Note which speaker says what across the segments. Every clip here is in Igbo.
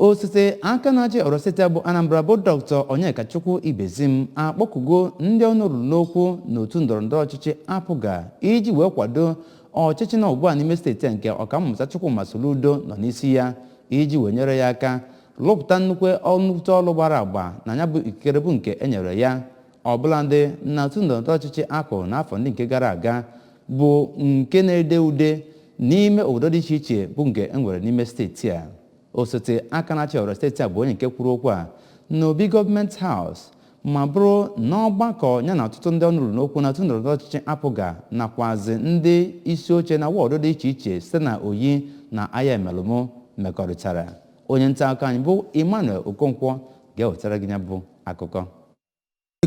Speaker 1: Osote aka na-achị Osote bụ Anambra bụ Dr. Onyekachukwu Ibezim akpọkugo ndị ọnụrụ n'okwu n'otu ndọrọndọrọ ọchịchị APGA iji wee kwado ọchịchị na ugbu a n'ime steeti nke ọkammụta Chukwuma Soludo nọ n'isi ya iji wee nyere ya aka lụpụta nnukwu ọrụ gbara agba na ya bụ ikikere bụ nke enyere ya ọbụladị na otu ndọrọndọrọ ọchịchị akụ n'afọ ndị nke gara aga bụ nke na-ede ude n'ime obodo dị iche iche bụ nke enwere n'ime steeti a. Osote aka na-achị steeti a bụ onye nke kwuru okwu a n'obi gọọmenti haus ma bụrụ n'ọgbakọ ya na ọtụtụ ndị ọnụrụ n'okwu na otu ndọrọndọrọ ọchịchị APGA nakwazi ndị isi oche na wọdụ dị iche iche site na Oyi na Aya Emelụmụ mekọrịtara. Onye nta akụkọ anyị bụ Emmanuel Okonkwo ga-ewetara gị ya bụ akụkọ.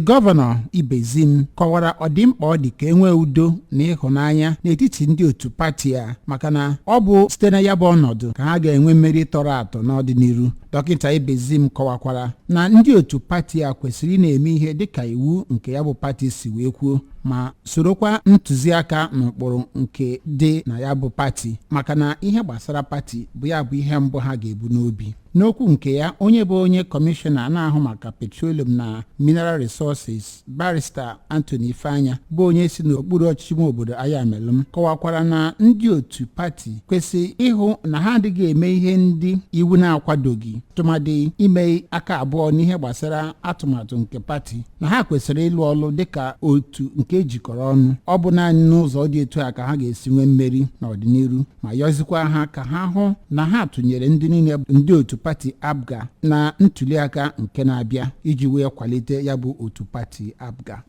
Speaker 2: Govano Ibezim kọwara ọdịmkpa ọ dị ka enwee udo na ịhụnanya n'etiti ndị otu pati a maka na ọ bụ site na ya bụ ọnọdụ ka ha ga-enwe mmeri tọrọ atọ n'ọdịnihu. Dọkịta Ibezim kọwakwara na ndị otu pati a kwesịrị na-eme ihe dịka iwu nke ya bụ pati si wee kwuo ma sorokwa ntụziaka n'ụkpụrụ nke dị na ya bụ pati maka na ihe gbasara pati bụ ya bụ ihe mbụ ha ga-ebu n'obi. N'okwu nke ya, onye bụ onye kọmishọna na-ahụ maka petroleum na mineral resources Barrister Anthony Ifeanya bụ onye si n'okpuru ọchịchị ime obodo Aya Emelụmụ kọwakwara na ndị otu pati kwesị ịhụ na ha adịghị eme ihe ndị iwu na-akwadoghị tụmadị ime aka abụọ n'ihe gbasara atụmatụ nke pati na ha kwesịrị ịlụ ọlụ dịka otu nke ejikọrọ ọnụ. Ọ bụ naanị n'ụzọ dị etu a ka ha ga-esi nwee mmeri n'ọdịnihu ma yọzikwa ha ka ha hụ na ha tụnyere ndị niile ndị otu pati APGA na ntuliaka nke na-abịa iji wee kwalite ya bụ otu pati APGA.